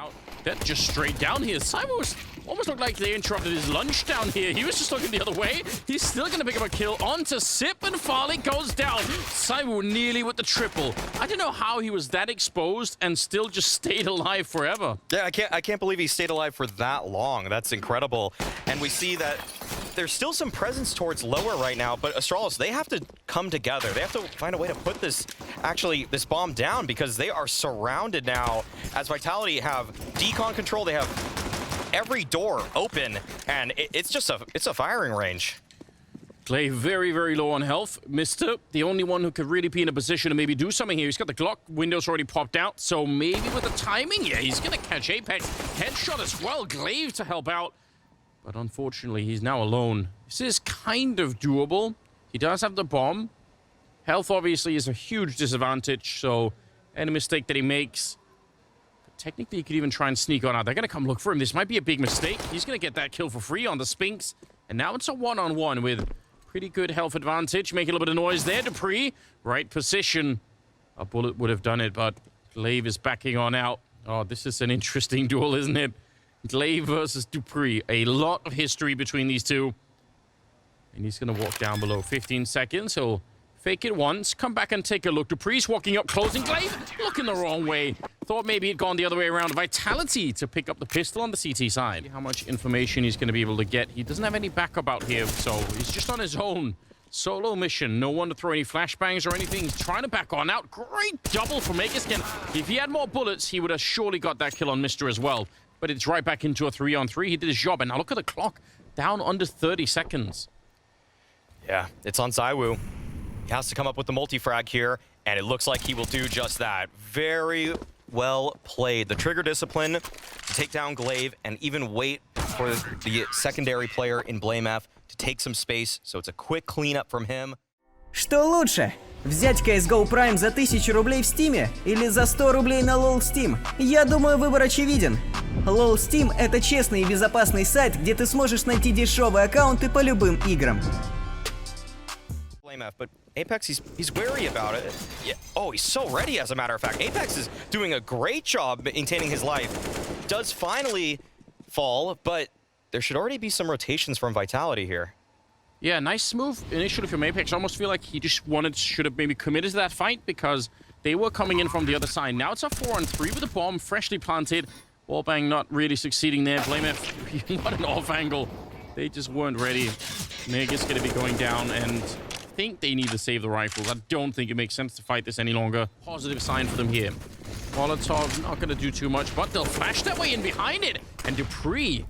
out. They're just straight down here. zywoo almost looked like they interrupted his lunch down here. He was just looking the other way. He's still going to pick up a kill onto Sip, and Farley goes down. zywoo nearly with the triple. I don't know how he was that exposed and still just stayed alive forever. Yeah, I can't believe he stayed alive for that long. That's incredible. And we see that there's still some presence towards lower right now, but Astralis, they have to come together. They have to find a way to put this bomb down, because they are surrounded now as Vitality have decon control. They have every door open, and it's a firing range. Clay very, very low on health. Mister, the only one who could really be in a position to maybe do something here. He's got the Glock. Windows already popped out, so maybe with the timing, yeah, he's going to catch Apex. Headshot as well. Glaive to help out. But unfortunately, he's now alone. This is kind of doable. He does have the bomb. Health, obviously, is a huge disadvantage, so any mistake that he makes... Technically, he could even try and sneak on out. They're going to come look for him. This might be a big mistake. He's going to get that kill for free on the Spinks. And now it's a one-on-one with pretty good health advantage. Making a little bit of noise there. dupreeh, right position. A bullet would have done it, but Glaive is backing on out. Oh, this is an interesting duel, isn't it? Glaive versus dupreeh. A lot of history between these two. And he's going to walk down below 15 seconds. He'll fake it once, come back and take a look. dupreeh's walking up, closing. Glaive looking the wrong way. Thought maybe he'd gone the other way around. Vitality to pick up the pistol on the CT side. How much information he's going to be able to get. He doesn't have any backup out here, so he's just on his own. Solo mission. No one to throw any flashbangs or anything. He's trying to back on out. Great double from magixx. If he had more bullets, he would have surely got that kill on Mister as well. But it's right back into a 3-on-3. He did his job, and now look at the clock. Down under 30 seconds. Yeah, it's on zywoo. He has to come up with the multi-frag here, and it looks like he will do just that. Very well played. The trigger discipline to take down Glaive and even wait for the secondary player in blamef to take some space, so it's a quick cleanup from him. Что лучше? Взять CSGO Prime за 1000 рублей в Steam или за 100 рублей на LOL Steam? Я думаю, выбор очевиден. LOL Steam — это честный и безопасный сайт, где ты сможешь найти дешевые аккаунты по любым играм. But Apex, he's wary about it. Yeah. Oh, he's so ready, as a matter of fact. Apex is doing a great job maintaining his life. Does finally fall, but there should already be some rotations from Vitality here. Yeah, nice move initially from Apex. I almost feel like he just should have maybe committed to that fight, because they were coming in from the other side. Now it's a 4-on-3 with a bomb freshly planted. Wallbang not really succeeding there. blamef, what an off angle. They just weren't ready. magixx going to be going down, and I think they need to save the rifles. I don't think it makes sense to fight this any longer. Positive sign for them here. Molotov not going to do too much, but they'll flash their way in behind it. And dupreeh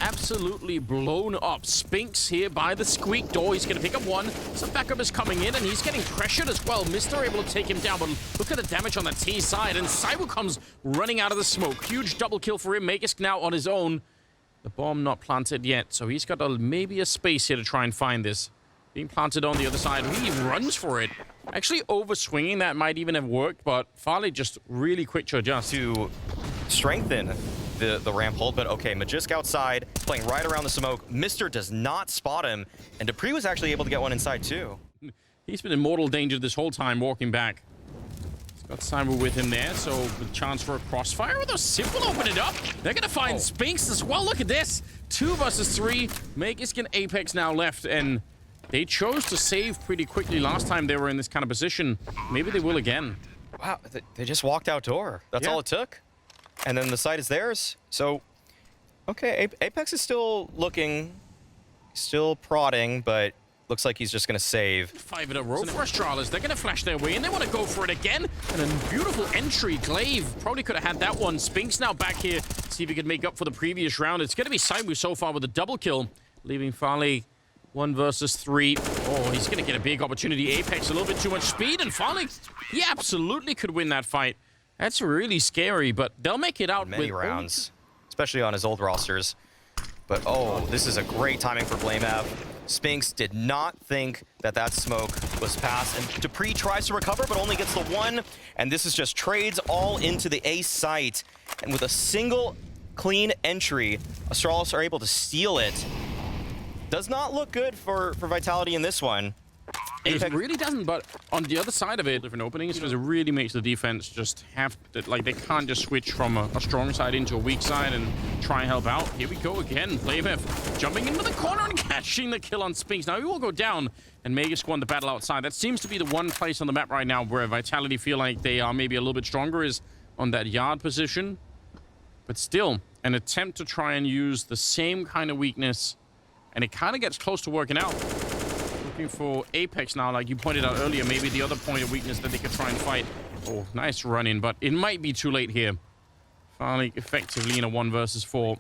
absolutely blown up. Spinks here by the squeak door. He's going to pick up one. Some backup is coming in, and he's getting pressured as well. Mister able to take him down, but look at the damage on the T side. And zywoo comes running out of the smoke. Huge double kill for him. magixx now on his own. The bomb not planted yet, so he's got maybe a space here to try and find this. Being planted on the other side. He runs for it. Actually, over-swinging, that might even have worked, but Farley just really quick to adjust. To strengthen the ramp hold, but okay, magixx outside, playing right around the smoke. Mister does not spot him, and dupreeh was actually able to get one inside, too. He's been in mortal danger this whole time walking back. He's got zywoo with him there, so the chance for a crossfire, although Sip will open it up. They're going to find Spinks as well. Look at this. 2 versus 3. magixx and Apex now left, and they chose to save pretty quickly last time they were in this kind of position. Maybe they will again. Wow, they just walked outdoor. That's all it took. And then the site is theirs. So, okay, Apex is still looking, still prodding, but looks like he's just going to save. 5 in a row for Astralis. They're going to flash their way, and they want to go for it again. And a beautiful entry. Glaive probably could have had that one. Spinks now back here. See if he could make up for the previous round. It's going to be zywoo so far with a double kill, leaving Farley 1 versus 3. Oh, he's going to get a big opportunity. Apex, a little bit too much speed, and Farley, he absolutely could win that fight. That's really scary, but they'll make it out many rounds, especially on his old rosters. But oh, this is a great timing for blamef. Spinks did not think that smoke was passed, and dupreeh tries to recover, but only gets the one. And this is just trades all into the A site. And with a single clean entry, Astralis are able to steal it. Does not look good for Vitality in this one. It really doesn't, but on the other side of it, different openings, because it really makes the defense just have to, like, they can't just switch from a strong side into a weak side and try and help out. Here we go again. flamie jumping into the corner and catching the kill on Spinks. Now he will go down, and magixx won the battle outside. That seems to be the one place on the map right now where Vitality feel like they are maybe a little bit stronger, is on that yard position. But still, an attempt to try and use the same kind of weakness, and it kind of gets close to working out. Looking for Apex now, like you pointed out earlier, maybe the other point of weakness that they could try and fight. Oh, nice run in, but it might be too late here. Finally, effectively in a 1 versus 4.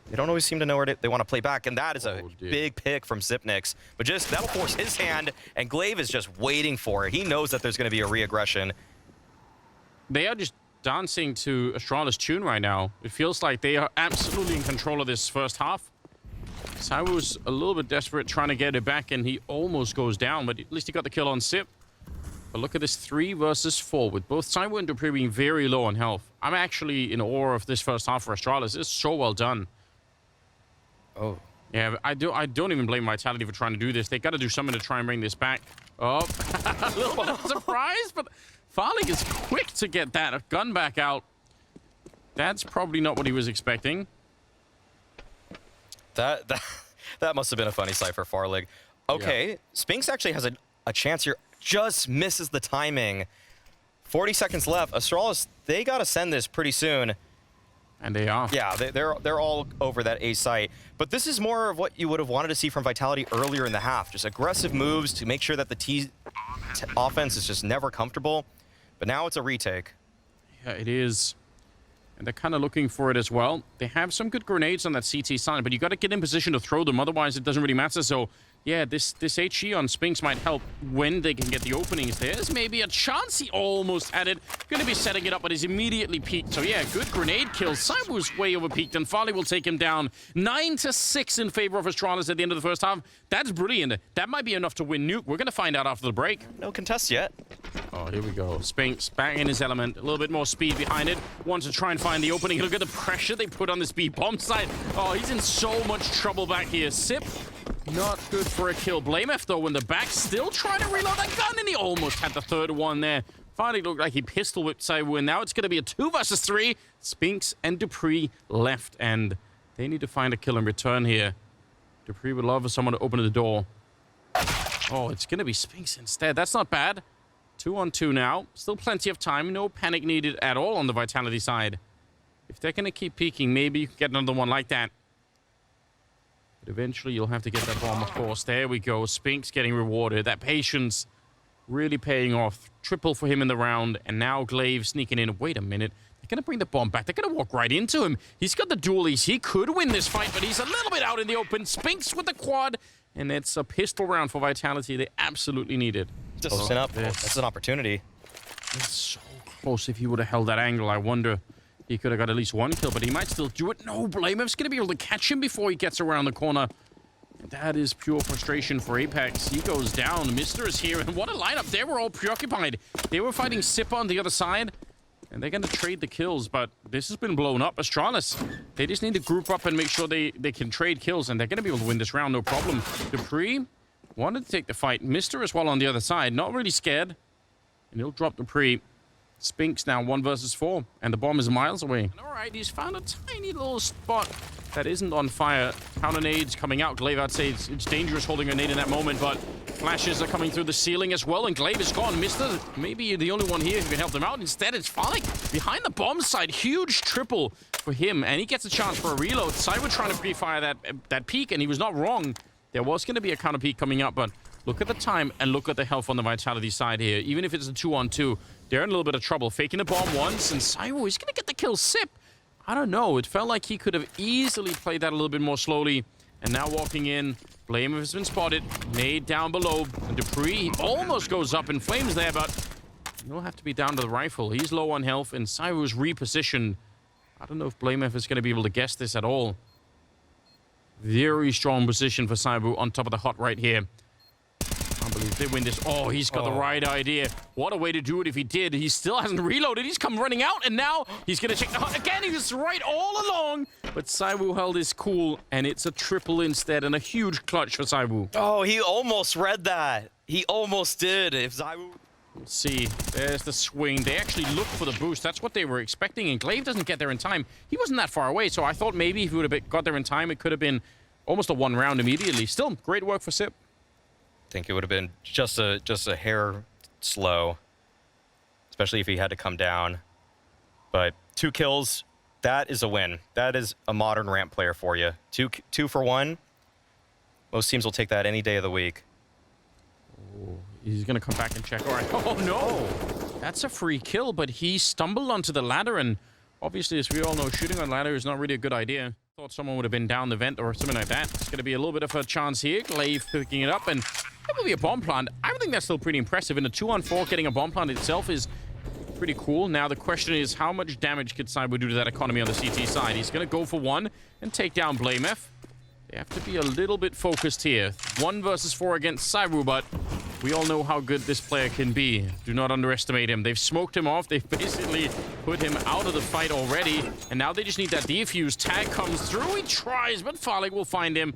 They don't always seem to know where they want to play back, and that is a big pick from Xyp9x. But just, that'll force his hand, and Glaive is just waiting for it. He knows that there's going to be a re-aggression. They are just dancing to Astralis' tune right now. It feels like they are absolutely in control of this first half. zywoo's a little bit desperate trying to get it back, and he almost goes down, but at least he got the kill on Sip. But look at this 3 versus 4 with both zywoo and dupreeh being very low on health. I'm actually in awe of this first half for Astralis. It's so well done. Oh. Yeah, I don't even blame Vitality for trying to do this. They got to do something to try and bring this back. Oh, a little bit of a surprise, but Farlig is quick to get that gun back out. That's probably not what he was expecting. That must have been a funny sight for Farlig. Okay, yeah. Spinks actually has a chance here. Just misses the timing. 40 seconds left. Astralis, they got to send this pretty soon. And they are. Yeah, they're all over that A site. But this is more of what you would have wanted to see from Vitality earlier in the half. Just aggressive moves to make sure that the T offense is just never comfortable. But now it's a retake. Yeah, it is. And they're kind of looking for it as well. They have some good grenades on that CT side, but you got to get in position to throw them. Otherwise, it doesn't really matter. So, yeah, this HE on Spinks might help when they can get the openings. There's maybe a chance. He almost had it. Going to be setting it up, but he's immediately peaked. So, yeah, good grenade kill. zywoo's way over peaked, and Farlig will take him down. 9-6 in favor of Astralis at the end of the first half. That's brilliant. That might be enough to win Nuke. We're going to find out after the break. No contest yet. Oh, here we go. Spinks back in his element. A little bit more speed behind it. Wants to try and find the opening. Look at the pressure they put on this B bomb side. Oh, he's in so much trouble back here. Sip, not good for a kill. flamie, though, in the back, still trying to reload that gun, and he almost had the third one there. Finally looked like he pistol whipped zywoo, and now it's going to be a 2 versus 3. Spinks and dupreeh left, and they need to find a kill in return here. dupreeh would love for someone to open the door. Oh, it's going to be Spinks instead. That's not bad. 2-on-2 now. Still plenty of time. No panic needed at all on the Vitality side. If they're going to keep peeking, maybe you can get another one like that. But eventually, you'll have to get that bomb, of course. There we go. Spinks getting rewarded. That patience really paying off. Triple for him in the round. And now Glaive sneaking in. Wait a minute. They're going to bring the bomb back. They're going to walk right into him. He's got the dualies. He could win this fight, but he's a little bit out in the open. Spinks with the quad. And it's a pistol round for Vitality. They absolutely need it. Just open up. That's an opportunity. It's so close. If he would have held that angle, I wonder he could have got at least 1 kill, but he might still do it. No, flamie's going to be able to catch him before he gets around the corner. And that is pure frustration for Apex. He goes down. Mister is here, and what a lineup. They were all preoccupied. They were fighting Sip on the other side, and they're going to trade the kills, but this has been blown up. Astralis, they just need to group up and make sure they can trade kills, and they're going to be able to win this round, no problem. dupreeh wanted to take the fight. Mister as well on the other side. Not really scared. And he'll drop dupreeh. Spinks now 1 versus 4. And the bomb is miles away. And all right, he's found a tiny little spot that isn't on fire. Counter nades coming out. Glaive, I'd say it's dangerous holding a nade in that moment, but flashes are coming through the ceiling as well, and Glaive is gone. Mister, maybe the only one here who can help them out. Instead, it's Farlig behind the bomb side. Huge triple for him, and he gets a chance for a reload. zywoo trying to pre-fire that peak, and he was not wrong. There was going to be a counter peak coming up, but look at the time and look at the health on the Vitality side here. Even if it's a 2-on-2, they're in a little bit of trouble. Faking the bomb once, and zywoo, he's going to get the kill. Sip, I don't know. It felt like he could have easily played that a little bit more slowly. And now walking in, flamie has been spotted. Nade down below. And dupreeh almost goes up in flames there, but he'll have to be down to the rifle. He's low on health, and zywoo's repositioned. I don't know if flamie is going to be able to guess this at all. Very strong position for zywoo on top of the hot right here. Can't If they win this, oh, he's got the right idea. What a way to do it if he did. He still hasn't reloaded. He's come running out, and now he's going to check the hunt again. He was right all along. But zywoo held his cool, and it's a triple instead, and a huge clutch for zywoo. Oh, he almost read that. He almost did. If zywoo... Let's see. There's the swing. They actually looked for the boost. That's what they were expecting, and Glaive doesn't get there in time. He wasn't that far away, so I thought maybe if he would have got there in time, it could have been almost a one round immediately. Still, great work for Sip. I think it would have been just a hair slow, especially if he had to come down. But 2 kills, that is a win. That is a modern ramp player for you. Two for 1. Most teams will take that any day of the week. Oh, he's going to come back and check. All right. Oh, no. That's a free kill, but he stumbled onto the ladder, and obviously, as we all know, shooting on ladder is not really a good idea. Thought someone would have been down the vent or something like that. It's going to be a little bit of a chance here. Glaive picking it up, and it will be a bomb plant. I think that's still pretty impressive. In a 2-on-4, getting a bomb plant itself is pretty cool. Now, the question is, how much damage could zywoo do to that economy on the CT side? He's going to go for 1 and take down flamie. They have to be a little bit focused here. 1 versus 4 against zywoo, but we all know how good this player can be. Do not underestimate him. They've smoked him off. They've basically put him out of the fight already. And now they just need that defuse. Tag comes through. He tries, but falaie will find him.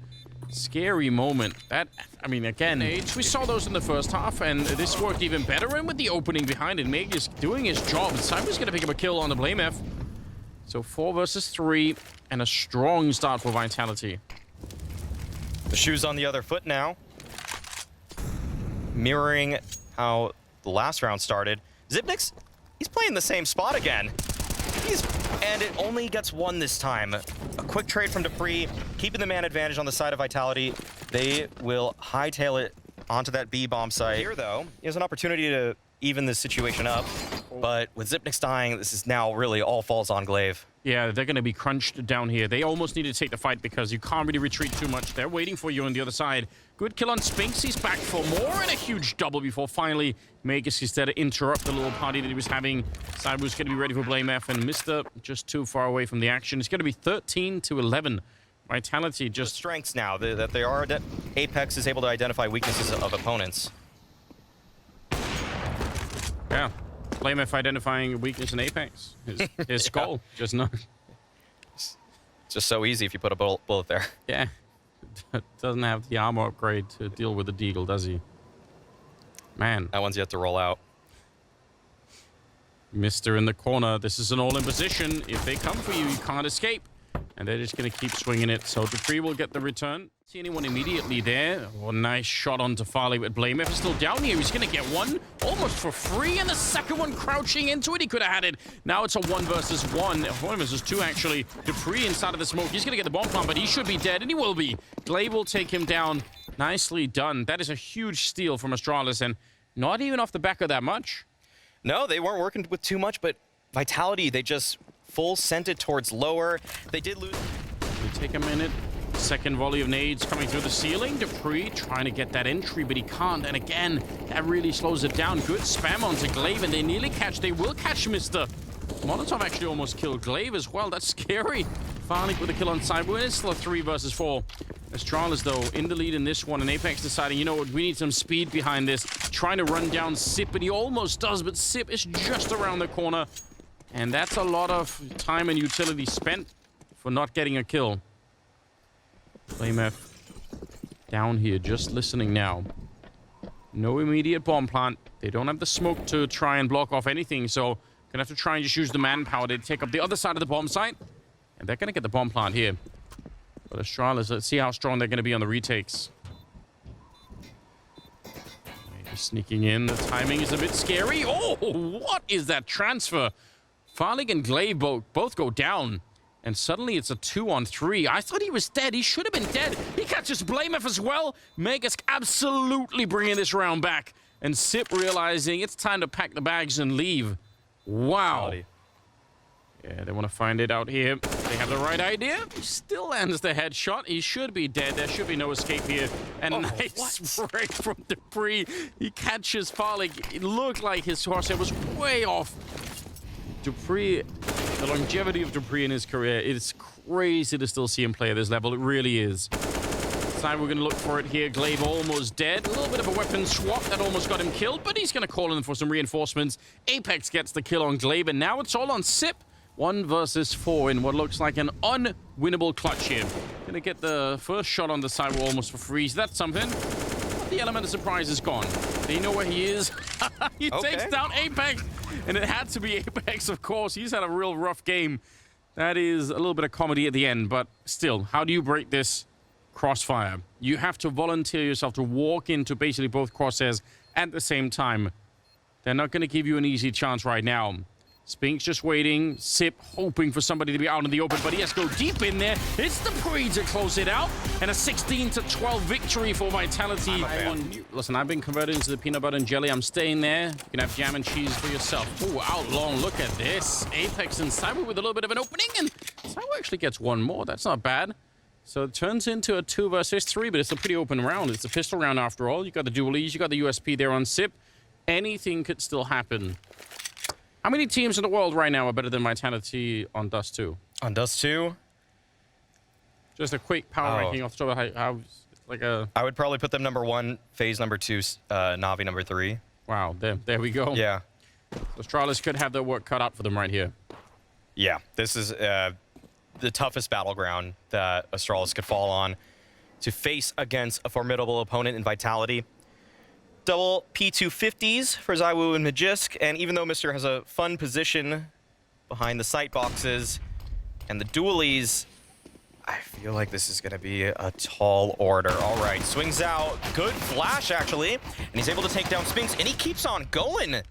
Scary moment. That, I mean, again, we saw those in the first half, and this worked even better. And with the opening behind it, magixx doing his job. zywoo's going to pick up a kill on the flamie. So 4 versus 3, and a strong start for Vitality. The shoe's on the other foot now. Mirroring how the last round started. Xyp9x, he's playing the same spot again. And it only gets 1 this time. A quick trade from dupreeh, keeping the man advantage on the side of Vitality. They will hightail it onto that B bomb site. Here, though, he has an opportunity to even this situation up. But with Xyp9x dying, this is now really all falls on Glaive. Yeah, they're going to be crunched down here. They almost need to take the fight because you can't really retreat too much. They're waiting for you on the other side. Good kill on Spinks. He's back for more, and a huge double before finally magixx is there to interrupt the little party that he was having. zywoo's going to be ready for flamie, and Mr. just too far away from the action. It's going to be 13-11. Vitality just... The strengths now, that they are... Apex is able to identify weaknesses of opponents. Yeah. flamie identifying weakness in Apex. His skull. Just not... It's just so easy if you put a bullet there. Yeah. Doesn't have the armor upgrade to deal with the deagle, does he? Man. That one's yet to roll out. Mr. in the corner. This is an all-in position. If they come for you, you can't escape. And they're just going to keep swinging it. So dupreeh will get the return. See anyone immediately there? Oh, nice shot onto falaie with flamie. He's still down here. He's going to get 1 almost for free. And the second one crouching into it. He could have had it. Now it's a 1 versus 1. 1 versus 2, actually. dupreeh inside of the smoke. He's going to get the bomb plant, but he should be dead. And he will be. Glaive will take him down. Nicely done. That is a huge steal from Astralis. And not even off the back of that much. No, they weren't working with too much, but Vitality, they just full sent it towards lower. They did lose. We take a minute. Second volley of nades coming through the ceiling. dupreeh trying to get that entry, but he can't. And again, that really slows it down. Good spam onto Glaive, and they nearly catch. They will catch Mr. Molotov actually almost killed Glaive as well. That's scary. falaie with a kill on zywoo, and it's still a 3 versus 4. Astralis, though, in the lead in this one, and Apex deciding, you know what, we need some speed behind this. Trying to run down Sip, and he almost does, but Sip is just around the corner. And that's a lot of time and utility spent for not getting a kill. flamie down here, just listening now. No immediate bomb plant. They don't have the smoke to try and block off anything, so gonna have to try and just use the manpower to take up the other side of the bomb site. And they're gonna get the bomb plant here. But Astralis, let's see how strong they're gonna be on the retakes. Just sneaking in. The timing is a bit scary. Oh, what is that transfer? falaie and Glaive both go down. And suddenly it's a 2-on-3. I thought he was dead. He should have been dead. He catches flamie as well. magixx absolutely bringing this round back. And Sip realizing it's time to pack the bags and leave. Wow. Yeah, they want to find it out here. They have the right idea. He still lands the headshot. He should be dead. There should be no escape here. And nice break from dupreeh. He catches falaie. It looked like his crosshair was way off. dupreeh, the longevity of dupreeh in his career, it's crazy to still see him play at this level. It really is. side. We're going to look for it here. Glaive almost dead. A little bit of a weapon swap that almost got him killed, but he's going to call in for some reinforcements. Apex gets the kill on Glaive, and now it's all on Sip. 1 versus 4 in what looks like an unwinnable clutch here. Going to get the first shot on the side almost for free. So that's something. But the element of surprise is gone. They know where he is. He takes down Apex, and it had to be Apex, of course. He's had a real rough game. That is a little bit of comedy at the end, but still, how do you break this crossfire? You have to volunteer yourself to walk into basically both crosshairs at the same time. They're not going to give you an easy chance right now. Spinks just waiting. Sip hoping for somebody to be out in the open, but he has to go deep in there. It's the pre to close it out, and a 16-12 victory for Vitality. Listen, I've been converted into the peanut butter and jelly. I'm staying there. You can have jam and cheese for yourself. Oh, out long. Look at this. Apex and zywoo with a little bit of an opening, and zywoo actually gets one more. That's not bad. So it turns into a 2 versus 3, but it's a pretty open round. It's a pistol round after all. You got the dualies, you got the USP there on Sip. Anything could still happen. How many teams in the world right now are better than Vitality on Dust 2? On Dust 2? Just a quick power ranking off the top of how like a... I would probably put them number 1, FaZe number 2, Navi number 3. Wow, there we go. Yeah. Astralis could have their work cut out for them right here. Yeah, this is the toughest battleground that Astralis could fall on to face against a formidable opponent in Vitality. Double P250s for zywoo and magixx, and even though Mr. has a fun position behind the sight boxes and the dualies, I feel like this is going to be a tall order. All right, swings out. Good flash, actually, and he's able to take down Spinks, and he keeps on going.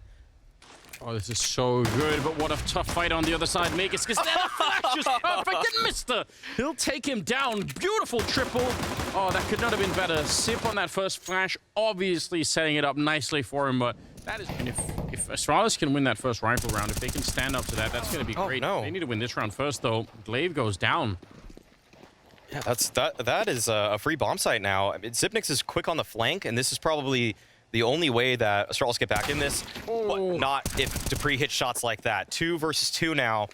Oh, this is so good, but what a tough fight on the other side. Magixx, because that flash is perfect, and Mister, he'll take him down. Beautiful triple. Oh, that could not have been better. Sip on that first flash, obviously setting it up nicely for him, but that is... And if Astralis can win that first rifle round, if they can stand up to that, that's going to be great. No. They need to win this round first, though. Glaive goes down. Yeah, that is a free bomb site now. I mean, Zipnix is quick on the flank, and this is probably the only way that Astralis get back in this, but not if dupreeh hits shots like that. 2 versus 2 now,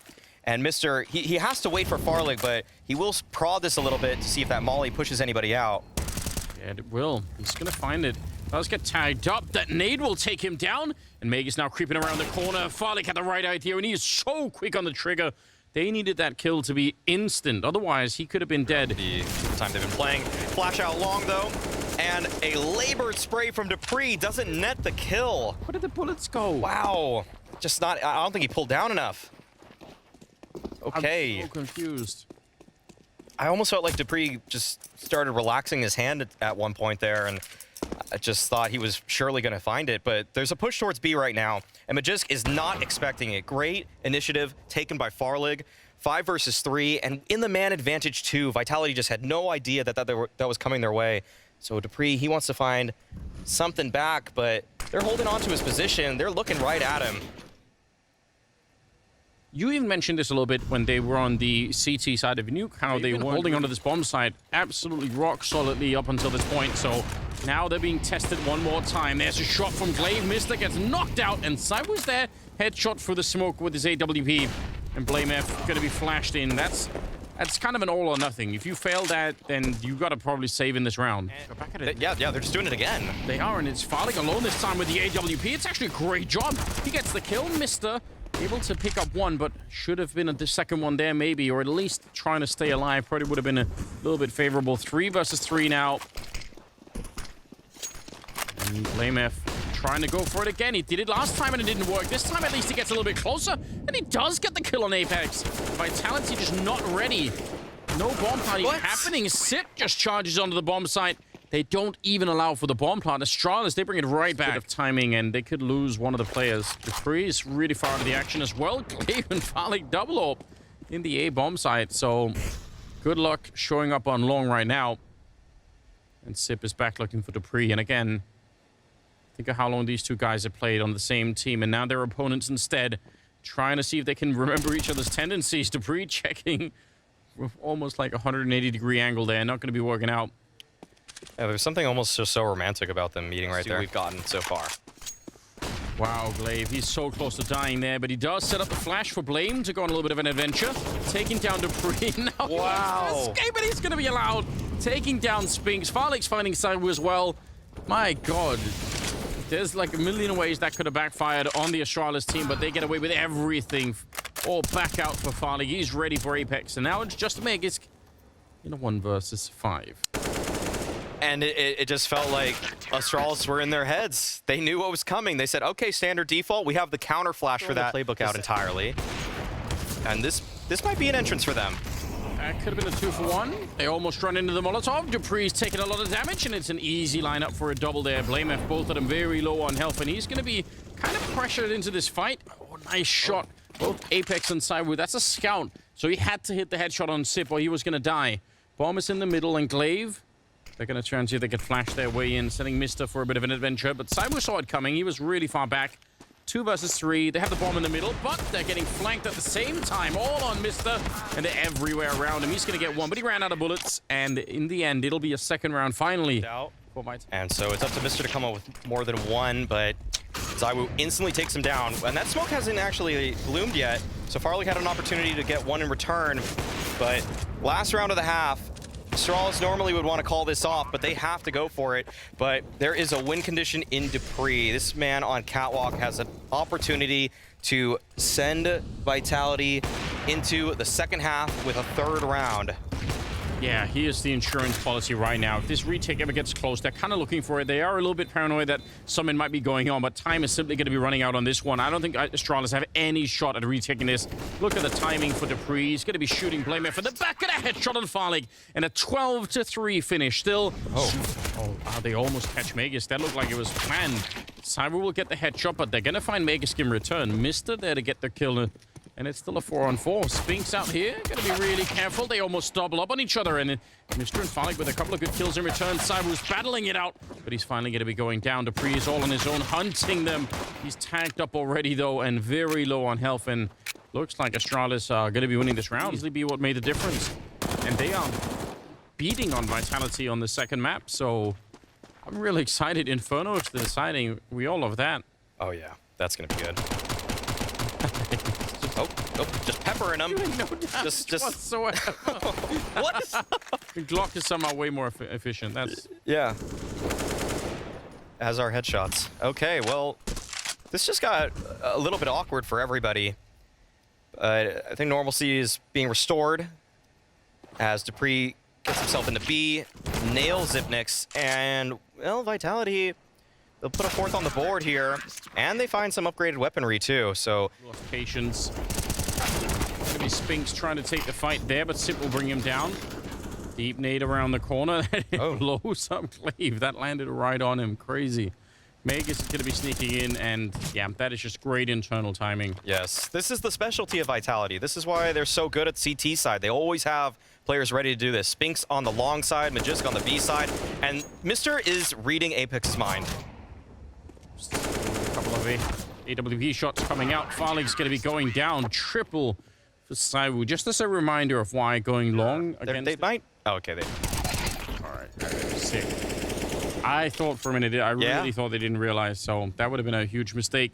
and Mr. He has to wait for Farlig, but he will prod this a little bit to see if that molly pushes anybody out. Yeah, it will. He's gonna find it. Does get tagged up. That nade will take him down, and Meg is now creeping around the corner. Farlig had the right idea, and he is so quick on the trigger. They needed that kill to be instant. Otherwise, he could have been dead. The time they've been playing. Flash out long, though. And a labored spray from dupreeh doesn't net the kill. Where did the bullets go? Wow. Just not... I don't think he pulled down enough. Okay. I'm so confused. I almost felt like dupreeh just started relaxing his hand at one point there, and I just thought he was surely going to find it. But there's a push towards B right now, and magixx is not expecting it. Great initiative taken by Farlig. 5 versus 3, and in the man advantage too. Vitality just had no idea that was coming their way. So dupreeh, he wants to find something back, but they're holding on to his position. They're looking right at him. You even mentioned this a little bit when they were on the CT side of Nuke, how they were holding onto this bomb site absolutely rock solidly up until this point. So now they're being tested one more time. There's a shot from Glaive. Mister gets knocked out, and zywoo's there. Headshot through the smoke with his AWP. And flamie going to be flashed in. That's kind of an all or nothing. If you fail that, then you got to probably save in this round. Back at it. Yeah, they're just doing it again. They are, and it's Farlig alone this time with the AWP. It's actually a great job. He gets the kill. Mister able to pick up one, but should have been the second one there maybe, or at least trying to stay alive. Probably would have been a little bit favorable. 3 versus 3 now. And flamie trying to go for it again. He did it last time and it didn't work. This time at least he gets a little bit closer, and he does get the kill on Apex. Vitality just not ready. No bomb party happening. Sip just charges onto the bomb site. They don't even allow for the bomb plant. Astralis, they bring it right back. Bit of timing, and they could lose one of the players. dupreeh is really far out of the action as well. Glaive and Farlig double up in the A bomb site. So good luck showing up on long right now. And Sip is back looking for dupreeh. And again, think of how long these two guys have played on the same team, and now they're opponents instead, trying to see if they can remember each other's tendencies. dupreeh checking with almost like a 180-degree angle there. Not going to be working out. Yeah, there's something almost just so romantic about them meeting right there. We've gotten so far. Wow, Glaive, he's so close to dying there, but he does set up the flash for Blame to go on a little bit of an adventure. Taking down Dupree. Now he wants to escape, but he's going to be allowed. Taking down Spinks. Farlig's finding zywoo as well. My God. There's like a million ways that could have backfired on the Astralis team, but they get away with everything. All back out for Farlig. He's ready for Apex, and now it's just magixx in a 1 versus 5. And it just felt like Astralis were in their heads. They knew what was coming. They said, okay, standard default. We have the counter flash for that playbook out entirely. And this might be an entrance for them. That could have been a 2-for-1. They almost run into the Molotov. Dupree's taking a lot of damage, and it's an easy lineup for a double there. Blame F, both of them very low on health, and he's going to be kind of pressured into this fight. Oh, nice shot. Both Apex and zywoo. That's a scout. So he had to hit the headshot on Sip, or he was going to die. Bomb is in the middle, and Glaive, they're going to try and see if they could flash their way in, sending Mr. for a bit of an adventure. But zywoo saw it coming. He was really far back. 2 versus 3. They have the bomb in the middle, but they're getting flanked at the same time. All on Mr. And they're everywhere around him. He's going to get one, but he ran out of bullets. And in the end, it'll be a second round finally. And so it's up to Mr. to come up with more than one, but zywoo instantly takes him down. And that smoke hasn't actually bloomed yet. So Farlig had an opportunity to get one in return. But last round of the half, Astralis normally would want to call this off, but they have to go for it. But there is a win condition in Dupree. This man on Catwalk has an opportunity to send Vitality into the second half with a 3rd round. Yeah, he is the insurance policy right now. If this retake ever gets close, they're kind of looking for it. They are a little bit paranoid that something might be going on, but time is simply going to be running out on this one. I don't think Astralis have any shot at retaking this. Look at the timing for Dupree. He's going to be shooting Blame for the back of the headshot on Farlig, and a 12-3 finish. Still, wow, they almost catch magixx. That looked like it was planned. zywoo will get the headshot, but they're going to find magixx in return. Mr. there to get the kill. And it's still a 4-on-4. Spinks out here. Gonna be really careful. They almost double up on each other. And Mr. and Farlig with a couple of good kills in return. zywoo's battling it out, but he's finally gonna be going down. Dupree is all on his own, hunting them. He's tagged up already, though, and very low on health. And looks like Astralis are gonna be winning this round. Easily be what made the difference. And they are beating on Vitality on the second map. So I'm really excited. Inferno is the deciding. We all love that. Oh, yeah. That's going to be good. Oh, just peppering them. No damage whatsoever. What? Glock is somehow way more efficient. That's yeah. As our headshots. Okay, well, this just got a little bit awkward for everybody. I think normalcy is being restored as Dupree gets himself into B, nails Zipnix, and well, Vitality, they'll put a 4th on the board here, and they find some upgraded weaponry too. So lost patience. Gonna be Spinks trying to take the fight there, but Sip will bring him down. Deep nade around the corner. Blows up Glaive. That landed right on him. Crazy. magixx is gonna be sneaking in, and yeah, that is just great internal timing. Yes, this is the specialty of Vitality. This is why they're so good at CT side. They always have players ready to do this. Spinks on the long side, magixx on the B side, and Mr. is reading Apex's mind. A couple of AWP shots coming out. Farlig's going to be going down. Triple for zywoo. Just as a reminder of why going long against... They might... Oh, okay. All right. Sick. I thought for a minute, I really thought they didn't realize, so that would have been a huge mistake.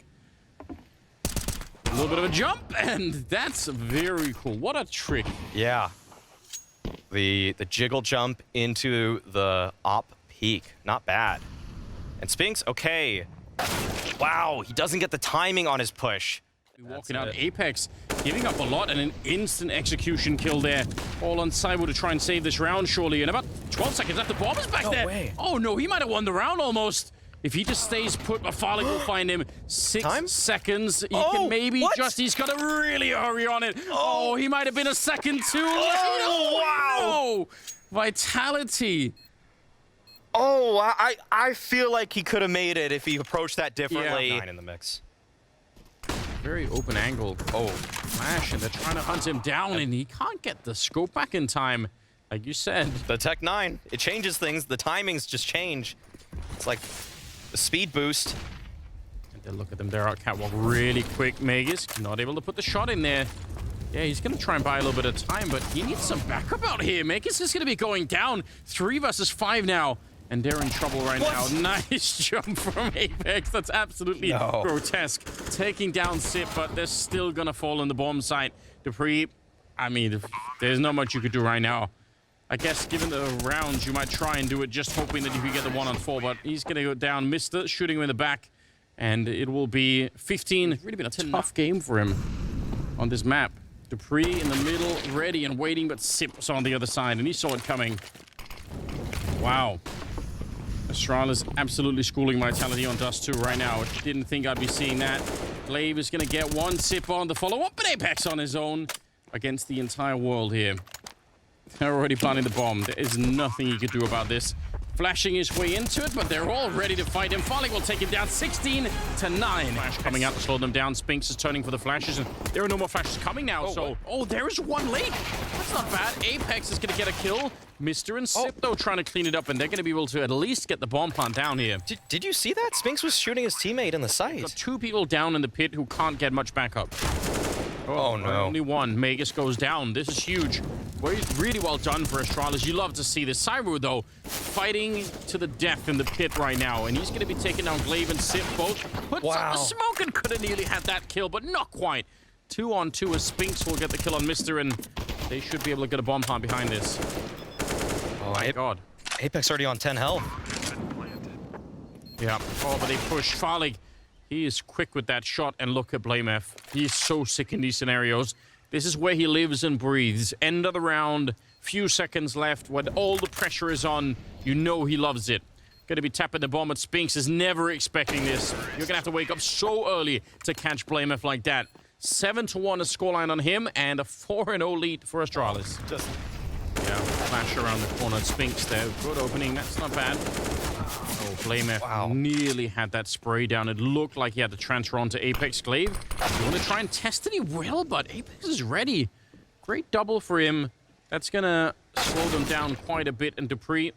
A little bit of a jump, and that's very cool. What a trick. Yeah. The jiggle jump into the op peak. Not bad. And Spinks, okay. Wow, he doesn't get the timing on his push. Walking out Apex, giving up a lot, and an instant execution kill there. All on zywoo to try and save this round, surely. And about 12 seconds left, the bomb is back there. Way. Oh no, he might have won the round almost. If he just stays put, Farlig will find him. 6 seconds. He can maybe just, he's got to really hurry on it. Oh, he might have been a second too late. Oh, wow. Vitality. Oh, I feel like he could have made it if he approached that differently. Yeah. 9 in the mix. Very open angle. Oh, flash, and they're trying to hunt him down, and he can't get the scope back in time. Like you said. The Tech 9, it changes things. The timings just change. It's like a speed boost. And then look at them. They're out catwalk really quick. magixx not able to put the shot in there. Yeah, he's going to try and buy a little bit of time, but he needs some backup out here. magixx is going to be going down. 3 versus 5 now. And they're in trouble right now. Nice jump from Apex. That's absolutely grotesque. Taking down Sip, but they're still gonna fall on the bomb site. dupreeh, I mean, there's not much you could do right now. I guess given the rounds, you might try and do it just hoping that you can get the 1-on-4, but he's gonna go down. Mister shooting him in the back, and it will be 15. It's really been a tough game for him on this map. dupreeh in the middle, ready and waiting, but Sip was on the other side, and he saw it coming. Wow. Astralis absolutely schooling Vitality on Dust 2 right now. Didn't think I'd be seeing that. Glaive is going to get one Sip on the follow-up, but Apex on his own against the entire world here. They're already planting the bomb. There is nothing he could do about this. Flashing his way into it, but they're all ready to fight him. flamie will take him down 16-9. Flash coming out to slow them down. Spinks is turning for the flashes, and there are no more flashes coming now. There is one late. That's not bad. Apex is going to get a kill. Mister and Sip, though, trying to clean it up, and they're going to be able to at least get the bomb plant down here. Did you see that? Spinks was shooting his teammate in the site. Got two people down in the pit who can't get much backup. Oh no. Only one. magixx goes down. This is huge. Really well done for Astralis. You love to see this. zywoo, though, fighting to the death in the pit right now. And he's going to be taking down Glaive and Sip both. Puts up the smoke and could have nearly had that kill, but not quite. 2-on-2 as Spinks will get the kill on Mister, and they should be able to get a bomb plant behind this. Oh my god. Apex already on 10 health. Yeah. Oh, but they push. flamie, he is quick with that shot, and look at blamef. He is so sick in these scenarios. This is where he lives and breathes. End of the round, few seconds left. When all the pressure is on, you know he loves it. Gonna be tapping the bomb, but Spinks is never expecting this. You're gonna have to wake up so early to catch blamef like that. 7-1 a scoreline on him, and a 4-0 lead for Astralis. Yeah, flash around the corner. Spinks there. Good opening. That's not bad. Oh, blamef nearly had that spray down. It looked like he had to transfer onto Apex. Glaive, you want to try and test it? He will, but Apex is ready. Great double for him. That's going to slow them down quite a bit. And dupreeh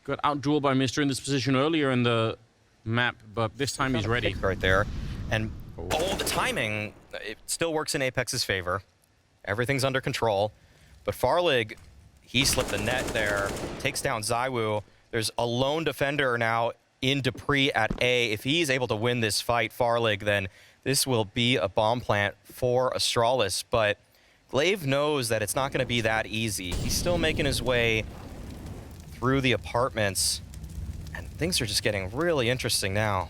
got out-dueled by Mister in this position earlier in the map, but this time he's ready. Right there. And the timing, it still works in Apex's favor. Everything's under control. But flamie, he slipped the net there, takes down zywoo. There's a lone defender now in dupreeh at A. If he's able to win this fight, flamie, then this will be a bomb plant for Astralis. But Glaive knows that it's not going to be that easy. He's still making his way through the apartments, and things are just getting really interesting now.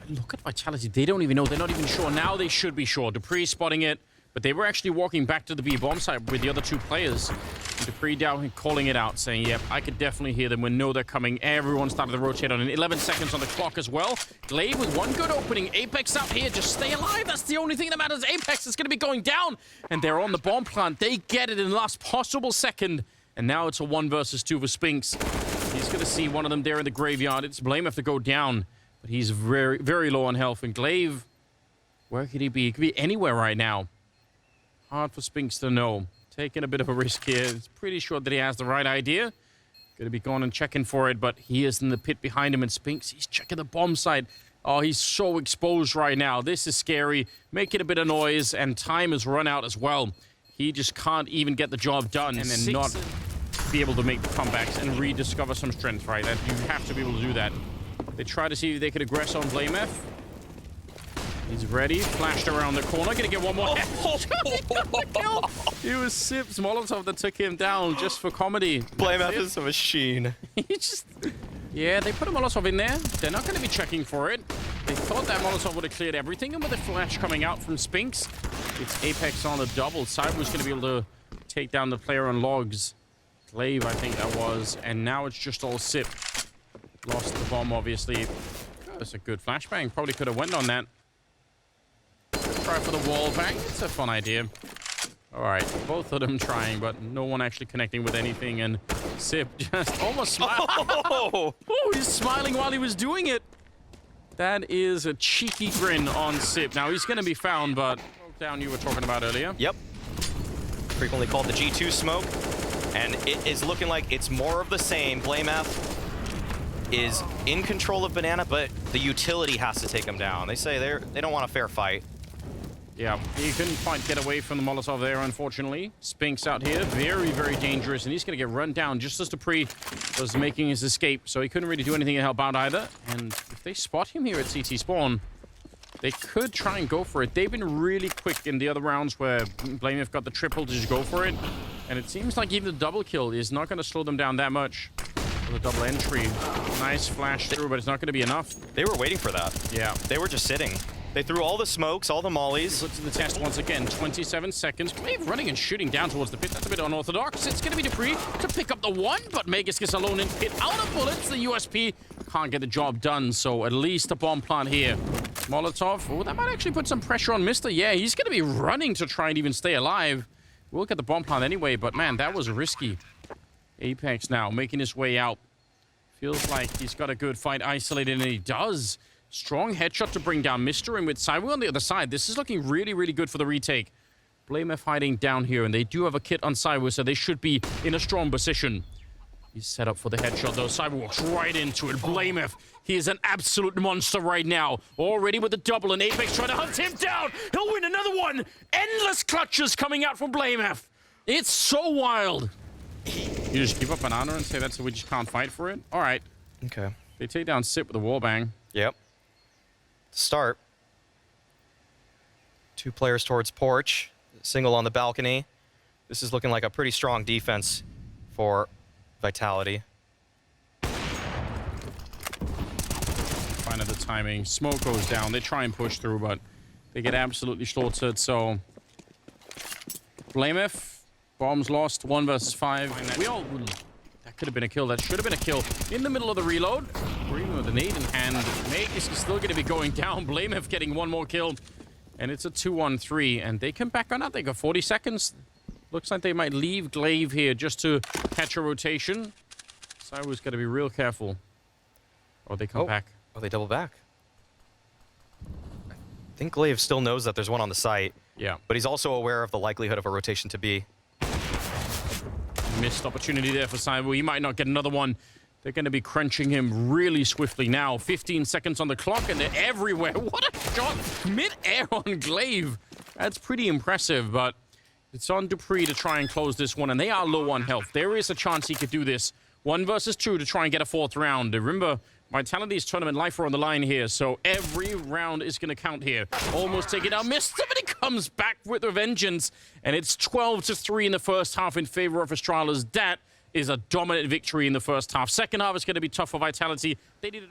Look at Vitality. They don't even know. They're not even sure. Now they should be sure. dupreeh spotting it. But they were actually walking back to the B bomb site with the other two players. And dupreeh down calling it out, saying, yep, I could definitely hear them. We know they're coming. Everyone started to rotate on it. 11 seconds on the clock as well. Glaive with one good opening. Apex out here. Just stay alive. That's the only thing that matters. Apex is going to be going down. And they're on the bomb plant. They get it in the last possible second. And now it's a 1 versus 2 for Spinks. He's going to see one of them there in the graveyard. It's blamef to go down. But he's very, very low on health. And Glaive, where could he be? He could be anywhere right now. Hard for Spinks to know. Taking a bit of a risk here. He's pretty sure that he has the right idea. Going to be going and checking for it, but he is in the pit behind him, and Spinks, he's checking the bomb site. Oh, he's so exposed right now. This is scary. Making a bit of noise, and time has run out as well. He just can't even get the job done and then not be able to make the comebacks and rediscover some strength, right? That you have to be able to do that. They try to see if they could aggress on blamef. He's ready. Flashed around the corner. Gonna get one more. It was Sip's Molotov that took him down just for comedy. blamef is a machine. Yeah, they put a Molotov in there. They're not going to be checking for it. They thought that Molotov would have cleared everything, and with the flash coming out from Spinks, it's Apex on a double. zywoo's going to be able to take down the player on logs. Glaive, I think that was. And now it's just all Sip. Lost the bomb, obviously. Oh, that's a good flashbang. Probably could have went on that. Try for the wall bang. It's a fun idea. All right, both of them trying, but no one actually connecting with anything. And Sip just almost smiled. Oh, he's smiling while he was doing it. That is a cheeky grin on Sip. Now he's going to be found, but down you were talking about earlier. Yep. Frequently called the G2 smoke, and it is looking like it's more of the same. blamef is in control of Banana, but the utility has to take him down. They say they don't want a fair fight. Yeah, he couldn't quite get away from the Molotov there, unfortunately. Spinks out here, very, very dangerous, and he's going to get run down just as Dupree was making his escape, so he couldn't really do anything to help out either. And if they spot him here at CT spawn, they could try and go for it. They've been really quick in the other rounds where flamie got the triple to just go for it, and it seems like even the double kill is not going to slow them down that much. The double entry, nice flash through, but it's not going to be enough. They were waiting for that. Yeah. They were just sitting. They threw all the smokes, all the mollies. Put to the test once again, 27 seconds. Glaive running and shooting down towards the pit. That's a bit unorthodox. It's going to be Dupree to pick up the one, but magixx gets alone in pit. Out of bullets, the USP can't get the job done, so at least a bomb plant here. Molotov, oh, that might actually put some pressure on Mr. Yeah, he's going to be running to try and even stay alive. We'll get the bomb plant anyway, but man, that was risky. Apex now making his way out. Feels like he's got a good fight isolated, and he does. Strong headshot to bring down Mr. And with zywoo on the other side, this is looking really, really good for the retake. flamie hiding down here, and they do have a kit on zywoo, so they should be in a strong position. He's set up for the headshot, though. zywoo walks right into it. flamie, he is an absolute monster right now. Already with the double, and Apex trying to hunt him down. He'll win another one. Endless clutches coming out from flamie. It's so wild. You just keep up banana and say that's we just can't fight for it? All right. Okay. They take down Sip with a wallbang. Yep. Start. 2 players towards porch. Single on the balcony. This is looking like a pretty strong defense for Vitality. Finding the timing. Smoke goes down. They try and push through, but they get absolutely slaughtered. So, flamie, bombs lost. 1 versus 5. That could have been a kill. That should have been a kill. In the middle of the reload. Or even with a nade in hand. magixx is still going to be going down. flamie getting 1 more kill. And it's a 2-1-3. And they come back on that. They got 40 seconds. Looks like they might leave Glaive here just to catch a rotation. zywoo's got to be real careful. Oh, they come back. Oh, they double back. I think Glaive still knows that there's one on the site. Yeah. But he's also aware of the likelihood of a rotation to be. Missed opportunity there for zywoo. He might not get another one. They're going to be crunching him really swiftly now. 15 seconds on the clock, and they're everywhere. What a shot! Mid-air on Glaive. That's pretty impressive, but it's on Dupree to try and close this one, and they are low on health. There is a chance he could do this. 1 versus 2 to try and get a 4th round. Remember, Vitality's tournament life are on the line here, so every round is going to count here. Almost taking out Mr., but he comes back with a vengeance, and it's 12-3 in the first half in favor of Astralis. That is a dominant victory in the first half. Second half is going to be tough for Vitality. They did it.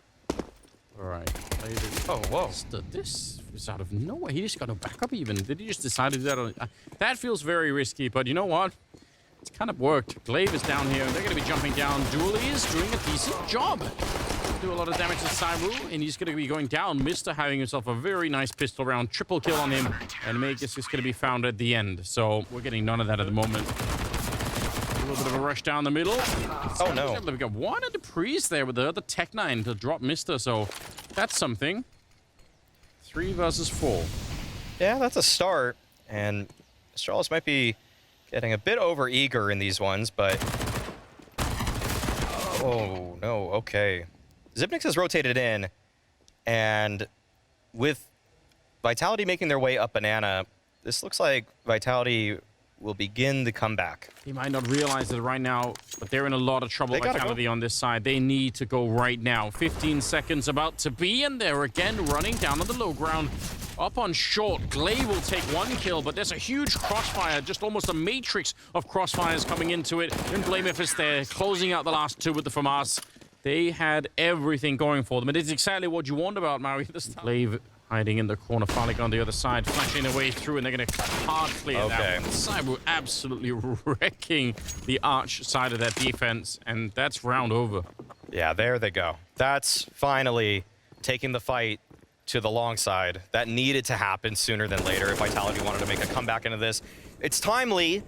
All right. Oh, whoa. This was out of nowhere. He just got no backup even. Did he just decide to do that? That feels very risky, but you know what? It's kind of worked. Glaive is down here. They're going to be jumping down. Dooley is doing a decent job. Do a lot of damage to zywoo, and he's going to be going down. Mr. having himself a very nice pistol round. Triple kill on him, and magixx is going to be found at the end. So we're getting none of that at the moment. A little bit of a rush down the middle. Oh, no. We got one of the Dupree's there with the other Tech 9 to drop Mr. So that's something. 3 versus 4. Yeah, that's a start. And Astralis might be getting a bit over-eager in these ones, but... Oh, no, okay. Xyp9x has rotated in, and with Vitality making their way up banana, this looks like Vitality will begin the comeback. He might not realize it right now, but they're in a lot of trouble. They Vitality on this side. They need to go right now. 15 seconds about to be, and they're again running down on the low ground. Up on short, Glaive will take 1 kill, but there's a huge crossfire, just almost a matrix of crossfires coming into it. And flamie is there, closing out the last 2 with the FAMAS. They had everything going for them. It is exactly what you want about Maui this time. Glaive hiding in the corner, Falik on the other side, flashing their way through, and they're going to hard clear that. zywoo absolutely wrecking the arch side of that defense, and that's round over. Yeah, there they go. That's finally taking the fight to the long side. That needed to happen sooner than later if Vitality wanted to make a comeback into this. It's timely.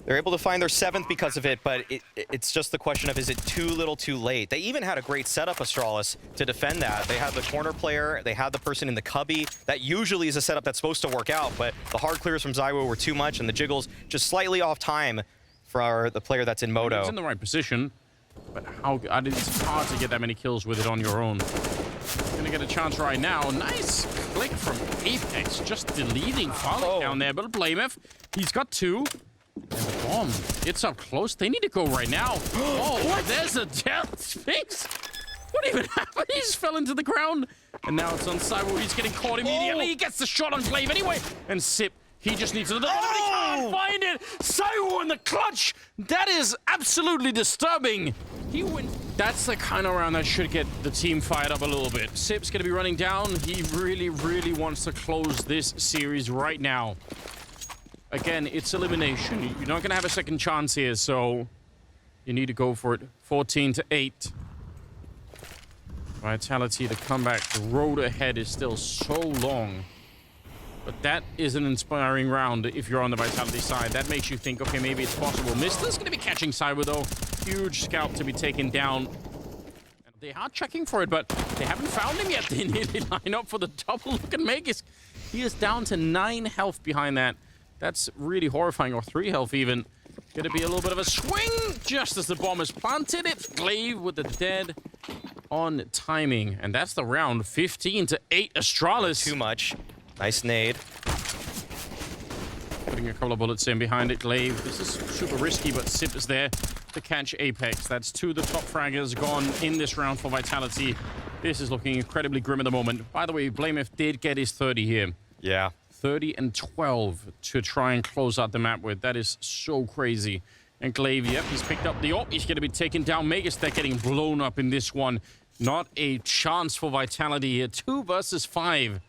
They're able to find their 7th because of it, but it's just the question of, is it too little too late? They even had a great setup, Astralis, to defend that. They had the corner player, they had the person in the cubby. That usually is a setup that's supposed to work out, but the hard clears from zywoo were too much, and the jiggles just slightly off time for the player that's in Moto. He's in the right position, but it's hard to get that many kills with it on your own. Gonna get a chance right now. Nice click from Apex, just deleting Falling down there. But blameth, he's got 2. And the bomb, it's up close. They need to go right now. Oh, there's a death Sphinx. What even happened? He just fell into the ground. And now it's on zywoo. He's getting caught immediately. He gets the shot on Glaive anyway. And Sip, he just needs another. But he can't find it. zywoo in the clutch. That is absolutely disturbing. He wins. That's the kind of round that should get the team fired up a little bit. Sip's going to be running down. He really, really wants to close this series right now. Again, it's elimination. You're not going to have a second chance here, so you need to go for it. 14-8. Vitality, the comeback, the road ahead is still so long. But that is an inspiring round if you're on the Vitality side. That makes you think, okay, maybe it's possible. Mister's going to be catching zywoo, though. Huge scalp to be taken down. They are checking for it, but they haven't found him yet. They nearly line up for the double. Look at magixx. He is down to 9 health behind that. That's really horrifying, or 3 health even. Going to be a little bit of a swing just as the bomb is planted. It's Glaive with the dead on timing. And that's the round. 15-8 Astralis. Too much. Nice nade. Putting a couple of bullets in behind it. Glaive. This is super risky, but Sip is there to catch Apex. That's 2 of the top fraggers gone in this round for Vitality. This is looking incredibly grim at the moment. By the way, blameth did get his 30 here. Yeah. 30 and 12 to try and close out the map with. That is so crazy. And Glaive, yep, he's picked up the ult. He's going to be taking down magixx. They're getting blown up in this one. Not a chance for Vitality here. 2 versus 5.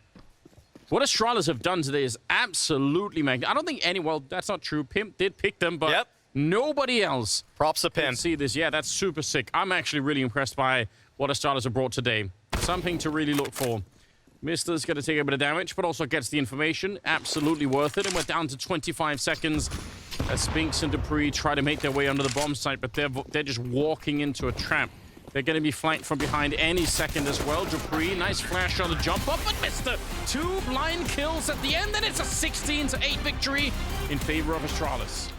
What Astralis have done today is absolutely magnificent. I don't think any... Well, that's not true. Pimp did pick them, but nobody else. Props to Pimp. See this. Yeah, that's super sick. I'm actually really impressed by what Astralis have brought today. Something to really look for. Mister's going to take a bit of damage, but also gets the information. Absolutely worth it. And we're down to 25 seconds as Spinks and Dupree try to make their way under the bomb site, but they're just walking into a trap. They're going to be flanked from behind any second as well. Dupree, nice flash on the jump up, but Mister, 2 blind kills at the end, and it's a 16-8 victory in favor of Astralis.